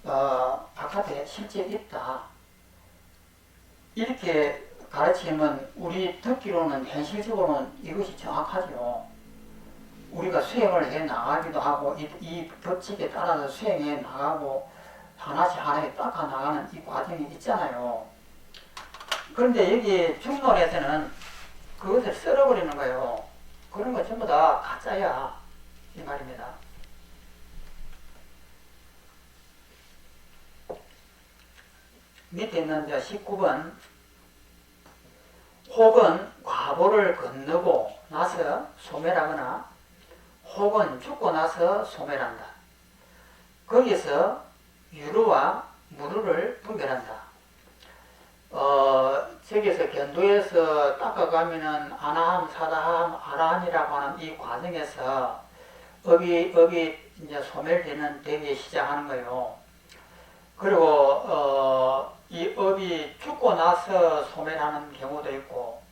바깥에 실제 있다. 이렇게 가르치면 우리 듣기로는 현실적으로는 이것이 정확하죠. 우리가 수행을 해 나가기도 하고 이 법칙에 따라서 수행해 나가고 하나씩 하나씩 닦아 나가는 이 과정이 있잖아요. 그런데 여기 중론에서는 그것을 썰어버리는 거예요. 그런 거 전부 다 가짜야 이 말입니다. 밑에 있는 19번 혹은 과보를 건너고 나서 소멸하거나 혹은 죽고 나서 소멸한다. 거기서 유루와 무루를 분별한다. 저기서 견도에서 닦아가면은 아나함, 사다함, 아라함이라고 하는 이 과정에서 업이 이제 소멸되는 되기 시작하는 거예요. 그리고 이 업이 죽고 나서 소멸하는 경우도 있고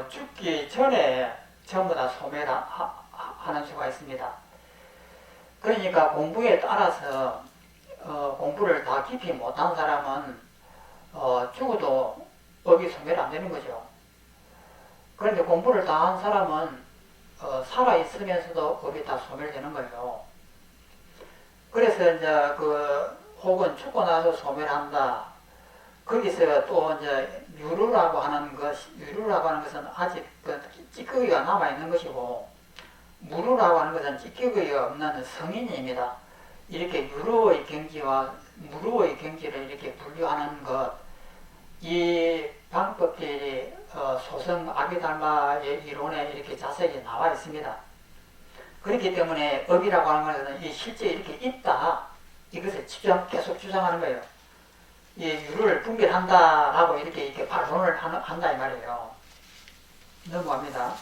죽기 전에 전부 다 소멸하는 수가 있습니다. 그러니까 공부에 따라서 공부를 다 깊이 못한 사람은 죽어도 업이 소멸 안 되는 거죠. 그런데 공부를 다 한 사람은 살아있으면서도 업이 다 소멸되는 거예요. 그래서 이제 혹은 죽고 나서 소멸한다. 거기서 또 이제 유루라고 하는 것은 아직 찌꺼기가 남아있는 것이고, 무루라고 하는 것은 찌꺼기가 없는 성인입니다. 이렇게 유루의 경지와 무루의 경지를 이렇게 분류하는 것, 이 방법들이 소성 아비달마의 이론에 이렇게 자세히 나와 있습니다. 그렇기 때문에 업이라고 하는 것은 실제 이렇게 있다. 이것을 계속 주장하는 거예요. 이 유를 분별한다라고 이렇게 반론을 한다 이 말이에요. 넘어갑니다.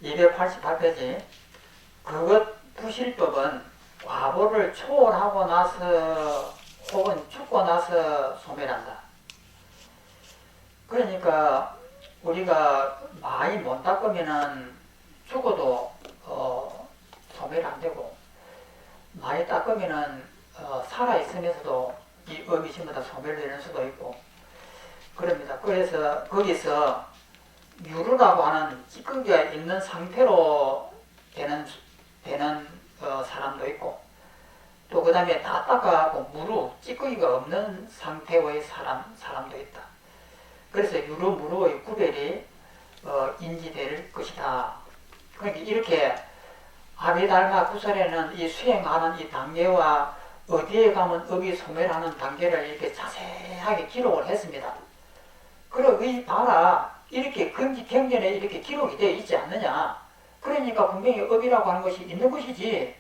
288페이지. 그것 부실법은 과보를 초월하고 나서 혹은 죽고 나서 소멸한다. 그러니까 우리가 많이 못 닦으면은 죽어도 소멸 안 되고, 많이 닦으면은 살아있으면서도 이 업이 전부 다 소멸되는 수도 있고 그럽니다. 그래서 거기서 유루라고 하는 찌꺼기가 있는 상태로 되는 사람도 있고, 또 그 다음에 다 닦아갖고 무루, 찌꺼기가 없는 상태의 사람도 있다. 그래서 유루, 무루의 구별이 인지될 것이다. 그러니까 이렇게 아비달마 구설에는 이 수행하는 이 단계와 어디에 가면 업이 소멸하는 단계를 이렇게 자세하게 기록을 했습니다. 그리고 이 봐라, 이렇게 경전에 이렇게 기록이 되어 있지 않느냐. 그러니까 분명히 업이라고 하는 것이 있는 것이지.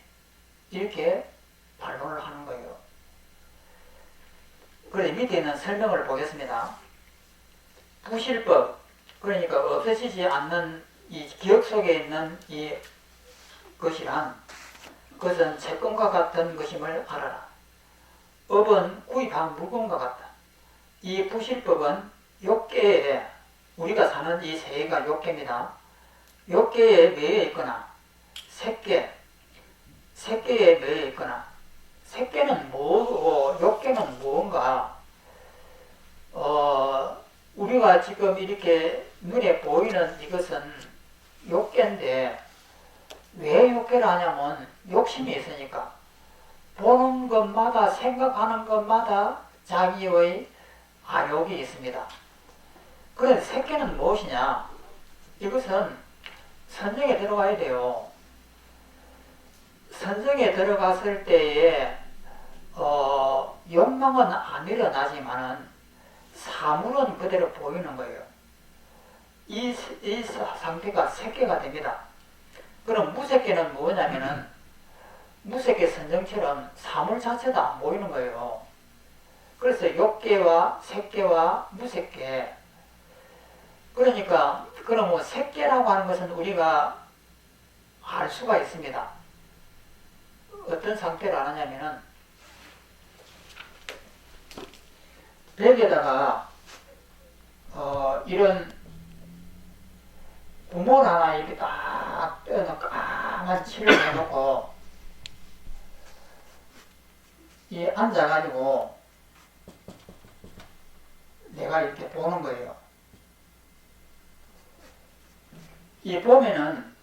이렇게 반론을 하는 거예요. 그런데 밑에 있는 설명을 보겠습니다. 부실법, 그러니까 없어지지 않는 이 기억 속에 있는 이 것이란 그것은 채권과 같은 것임을 알아라. 업은 구입한 물건과 같다. 이 부실법은 욕계에, 우리가 사는 이 세계가 욕계입니다. 욕계에 매여 있거나 색계에 매여 있거나, 색계는 뭐고 욕계는 뭔가, 우리가 지금 이렇게 눈에 보이는 이것은 욕계인데, 왜 욕계를 하냐면 욕심이 있으니까. 보는 것마다, 생각하는 것마다 자기의 아욕이 있습니다. 그런데 색계는 무엇이냐? 이것은 선정에 들어가야 돼요. 선정에 들어갔을 때에 욕망은 안 일어나지만은 사물은 그대로 보이는 거예요. 이 상태가 색계가 됩니다. 그럼 무색계는 뭐냐면은 무색계 선정처럼 사물 자체도 안 보이는 거예요. 그래서 욕계와 색계와 무색계. 그러니까 그럼 색계라고 하는 것은 우리가 알 수가 있습니다. 어떤 상태를 아느냐면은 벽에다가 이런 구멍 하나 이렇게 딱 떼어놓고 까만 칠을 해놓고 이 앉아가지고 내가 이렇게 보는 거예요. 이 보면은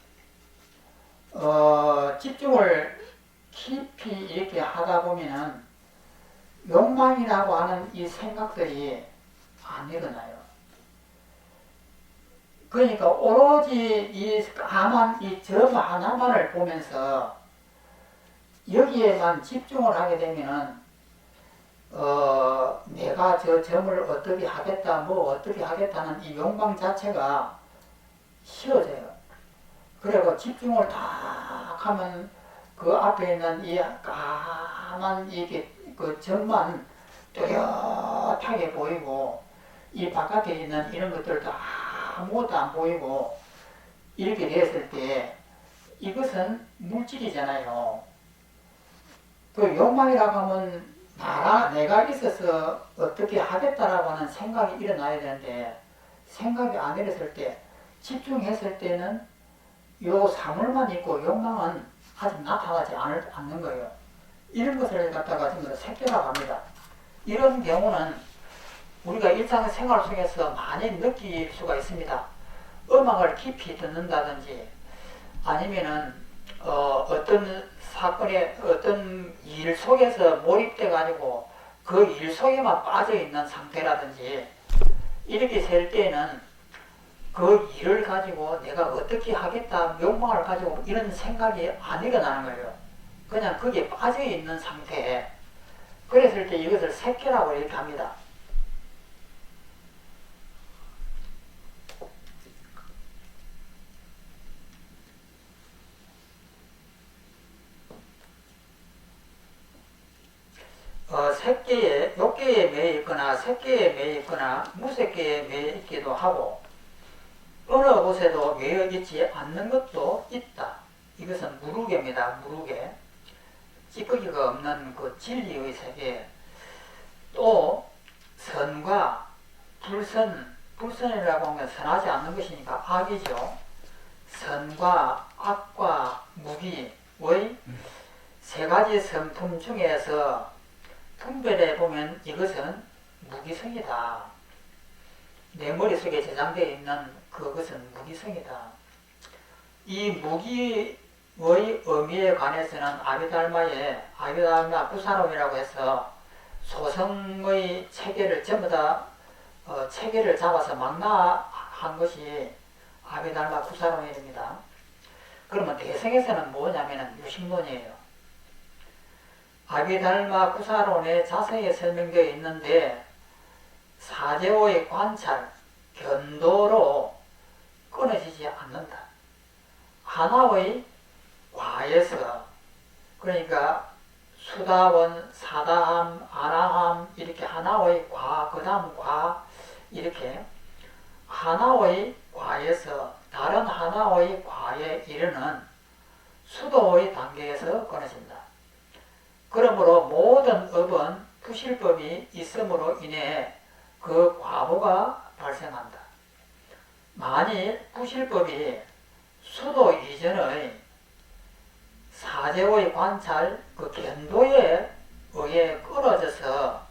집중을 깊이 이렇게 하다 보면은 욕망이라고 하는 이 생각들이 안 일어나요. 그러니까 오로지 이 점 하나만을 보면서 여기에만 집중을 하게 되면은 내가 저 점을 어떻게 하겠다, 뭐 어떻게 하겠다는 이 욕망 자체가 쉬워져요. 그리고 집중을 딱 하면 그 앞에 있는 이 까만 이게 그 점만 뚜렷하게 보이고 이 바깥에 있는 이런 것들도 아무것도 안 보이고 이렇게 됐을 때 이것은 물질이잖아요. 그 욕망이라고 하면 내가 있어서 어떻게 하겠다라고 하는 생각이 일어나야 되는데 생각이 안 일어났을 때 집중했을 때는 요 사물만 있고 욕망은 아직 나타나지 않는 거예요. 이런 것을 갖다가 전부 색결라고 합니다. 이런 경우는 우리가 일상생활 속에서 많이 느낄 수가 있습니다. 음악을 깊이 듣는다든지 아니면은 어떤 사건에 어떤 일 속에서 몰입돼 가지고 그 일 속에만 빠져 있는 상태라든지 이렇게 될 때는 그 일을 가지고 내가 어떻게 하겠다 욕망을 가지고 이런 생각이 안 일어나는 거예요. 그냥 거기에 빠져 있는 상태에 그랬을 때 이것을 색결라고 이렇게 합니다. 색계에, 욕계에 매여 있거나 색계에 매여 있거나 무색계에 매여 있기도 하고 어느 곳에도 매여 있지 않는 것도 있다. 이것은 무르계입니다. 무르계. 찌꺼기가 없는 그 진리의 세계. 또 선과 불선이라고 하면 선하지 않는 것이니까 악이죠. 선과 악과 무기의 세 가지 성품 중에서 분별해 보면 이것은 무기성이다. 내 머릿속에 저장되어 있는 그것은 무기성이다. 이 무기의 의미에 관해서는 아비달마 구사론이라고 해서 소성의 체계를 전부 다 체계를 잡아서 망라한 것이 아비달마 구사론입니다. 그러면 대성에서는 뭐냐면 유심론이에요. 아비달마 구사론에 자세히 설명되어 있는데 사제오의 관찰, 견도로 끊어지지 않는다. 하나의 과에서 그러니까 수다원, 사다함, 아라함 이렇게 하나의 과, 그 다음 과 이렇게 하나의 과에서 다른 하나의 과에 이르는 수도의 단계에서 끊어진다. 그러므로 모든 업은 부실법이 있음으로 인해 그 과보가 발생한다. 만일 부실법이 수도 이전의 사제의 관찰, 그 견도에 의해 끊어져서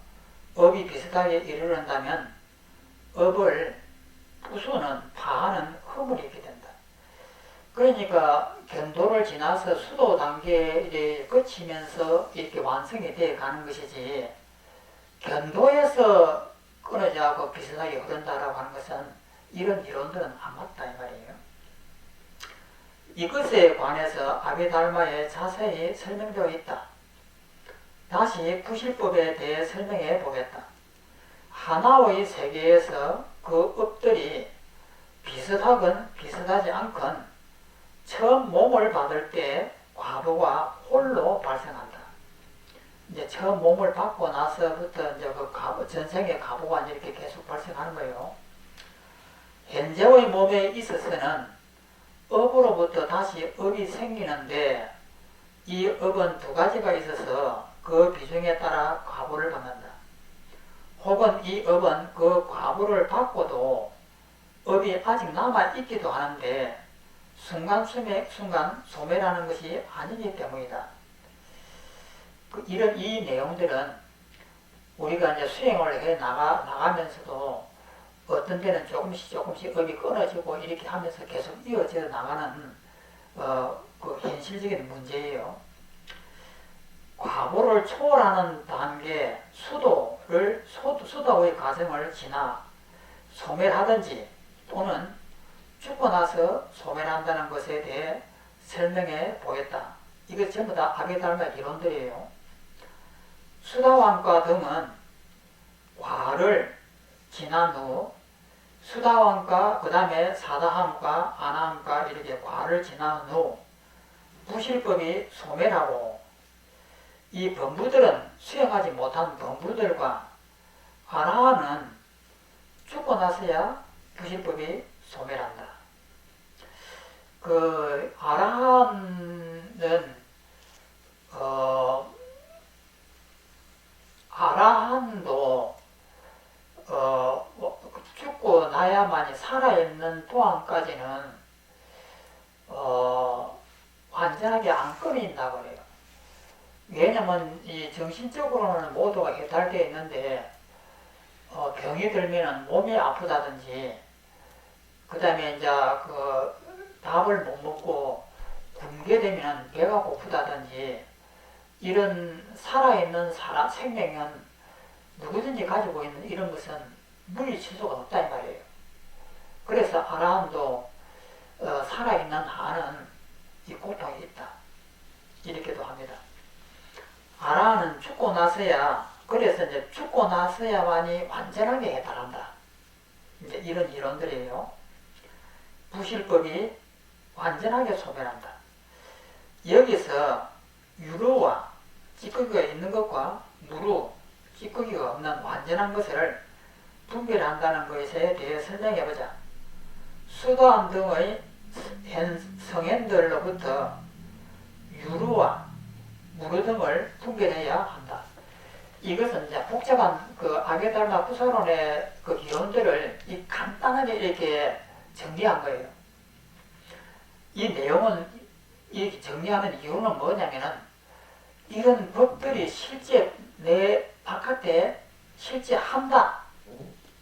업이 비슷하게 이르른다면 업을 부수는 파하는 허물이 있게 된다. 그러니까 견도를 지나서 수도 단계에 거치면서 이렇게 완성이 되어 가는 것이지 견도에서 끊어지고 비슷하게 흐른다라고 하는 것은 이런 이론들은 안 맞다 이 말이에요. 이것에 관해서 아비달마에 자세히 설명되어 있다. 다시 구실법에 대해 설명해 보겠다. 하나의 세계에서 그 업들이 비슷하건 비슷하지 않건 처음 몸을 받을 때 과보가 홀로 발생한다. 이제 처음 몸을 받고 나서부터 이제 그 전생의 과보가 이렇게 계속 발생하는 거예요. 현재의 몸에 있어서는 업으로부터 다시 업이 생기는데 이 업은 두 가지가 있어서 그 비중에 따라 과보를 받는다. 혹은 이 업은 그 과보를 받고도 업이 아직 남아있기도 하는데 순간 소멸하는 것이 아니기 때문이다. 이 내용들은 우리가 이제 수행을 해 나가면서도 어떤 때는 조금씩 업이 끊어지고 이렇게 하면서 계속 이어져 나가는 그 현실적인 문제예요. 과보를 초월하는 단계 수도의 과정을 지나 소멸하든지 또는 죽고 나서 소멸한다는 것에 대해 설명해 보겠다. 이것 전부 다 아비달마 이론들이에요. 수다왕과 등은 과를 지난 후 수다왕과 그 다음에 사다함과 아나함과 이렇게 과를 지난 후 부실법이 소멸하고 이 범부들은 수행하지 못한 범부들과 아라한은 죽고 나서야 부실법이 소멸한다. 그 아라한은 아라한도 죽고 나야만이 살아있는 동안까지는 완전하게 안 끊인다 그래요. 왜냐면 이 정신적으로는 모두가 해탈되어 있는데 병이 들면은 몸이 아프다든지 그 다음에 이제 그 밥을 못 먹고 굶게 되면 배가 고프다든지 이런 살아있는 생명은 누구든지 가지고 있는 이런 것은 물리칠 수가 없다 이 말이에요. 그래서 아라함도 살아있는 한은 이 고통이 있다 이렇게도 합니다. 아라함은 죽고 나서야 그래서 이제 죽고 나서야만이 완전하게 해탈한다. 이제 이런 이론들이에요. 부실법이 완전하게 소멸한다. 여기서 유루와 찌꺼기가 있는 것과 무루, 찌꺼기가 없는 완전한 것을 분별한다는 것에 대해 설명해보자. 수도함 등의 성현들로부터 유루와 무루 등을 분별해야 한다. 이것은 이제 복잡한 그 아게달마 구사론의 그 이론들을 간단하게 이렇게 정리한 거예요. 이 내용은 이렇게 정리하는 이유는 뭐냐면은 이런 법들이 실제 내 바깥에 실제 한다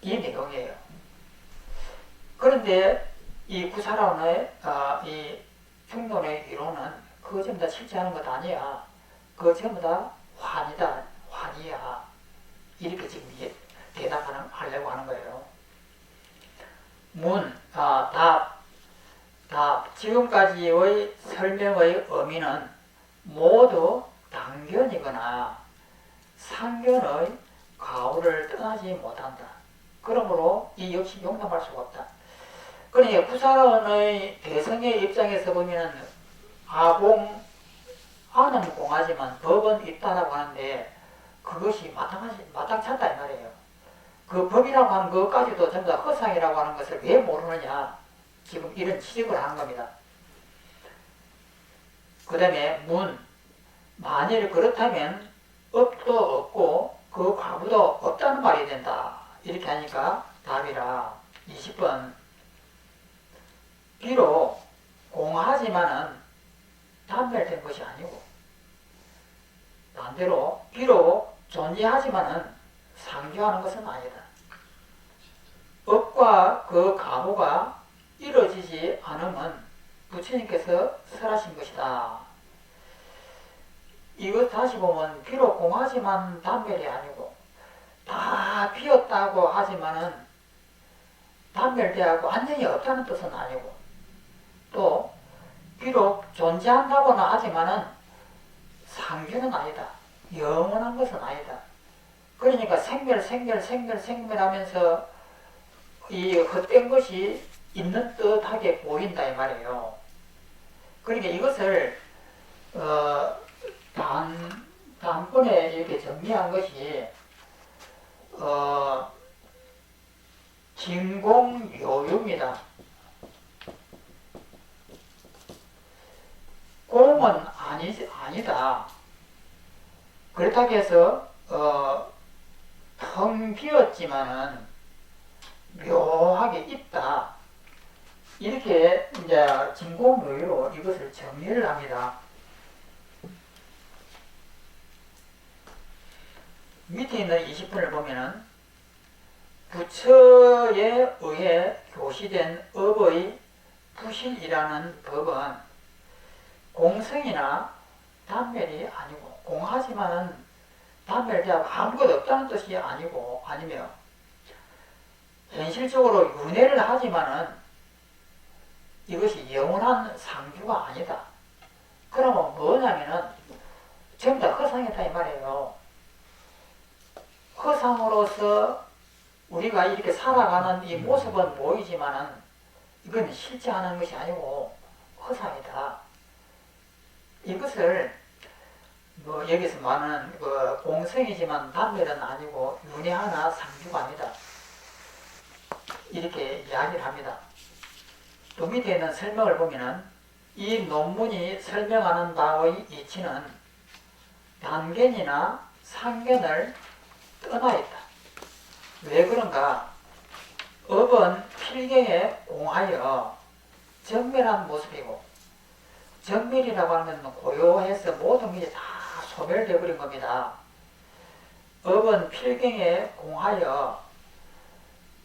이 내용이에요. 그런데 이 구사론의 이 중론의 이론은 그거 전부 다 실제하는 것 아니야. 그거 전부 다 환이다. 환이야. 이렇게 지금 대답하려고 하는 거예요. 답. 지금까지의 설명의 의미는 모두 당견이거나 상견의 가오를 떠나지 못한다. 그러므로 이 역시 용납할 수가 없다. 그러니까 구사론의 대성의 입장에서 보면 아는 공하지만 법은 있다라고 하는데 그것이 마땅찮다 이 말이에요. 그 법이라고 하는 것까지도 전부 다 허상이라고 하는 것을 왜 모르느냐. 지금 이런 지적을 하는 겁니다. 그 다음에 만일 그렇다면 업도 없고 그 과부도 없다는 말이 된다. 이렇게 하니까 답이라 20번. 비록 공하지만은 단멸된 것이 아니고 반대로 비록 존재하지만은 상주하는 것은 아니다. 업과 그 가보가 이루어지지 않으면 부처님께서 설하신 것이다. 이거 다시 보면 비록 공하지만 단멸이 아니고 다 비었다고 하지만은 단멸되고 완전히 없다는 뜻은 아니고 또 비록 존재한다고는 하지만은 상주는 아니다. 영원한 것은 아니다. 그러니까 생멸하면서 이 헛된 것이 있는 듯하게 보인다 이 말이에요. 그러니까 이것을 단번에 이렇게 정리한 것이 진공요유입니다. 공은 아니다. 그렇다고 해서 텅 비었지만은 묘하게 있다. 이렇게 이제 진공요유로 이것을 정리를 합니다. 밑에 있는 20분을 보면은 부처에 의해 교시된 업의 부실이라는 법은 공성이나 단멸이 아니고, 공하지만은 단멸되고 아무것도 없다는 뜻이 아니고, 아니면 현실적으로 윤회를 하지만은 이것이 영원한 상주가 아니다. 그러면 뭐냐면은 전부 다 허상이다 이 말이에요. 허상으로서 우리가 이렇게 살아가는 이 모습은 보이지만은 이건 실제 하는 것이 아니고 허상이다. 이것을 뭐 여기서 말하는 그 공성이지만 단멸은 아니고 윤회하나 상주가 아니다. 이렇게 이야기를 합니다. 또 밑에 있는 설명을 보면은 이 논문이 설명하는 바의 이치는 단견이나 상견을 떠나 있다. 왜 그런가? 업은 필경에 공하여 정멸한 모습이고, 정멸이라고 하는 것은 고요해서 모든 것이 다 소멸되어 버린 겁니다. 업은 필경에 공하여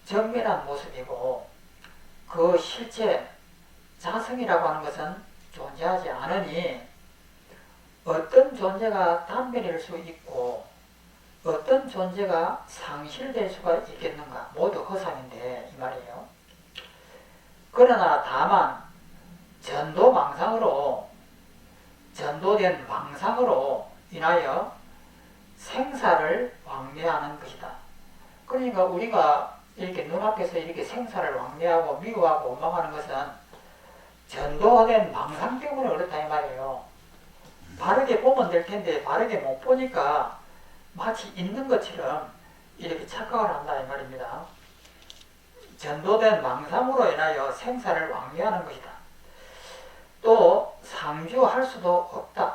정멸한 모습이고, 그 실체 자성이라고 하는 것은 존재하지 않으니 어떤 존재가 단멸일 수 있고 어떤 존재가 상실될 수가 있겠는가? 모두 허상인데 이 말이에요. 그러나 다만 전도된 망상으로 인하여 생사를 왕래하는 것이다. 그러니까 우리가 이렇게 눈앞에서 이렇게 생사를 왕래하고 미워하고 원망하는 것은 전도된 망상 때문에 그렇다 이 말이에요. 바르게 보면 될 텐데 바르게 못 보니까 마치 있는 것처럼 이렇게 착각을 한다 이 말입니다. 전도된 망상으로 인하여 생사를 왕래하는 것이다. 또 상주할 수도 없다.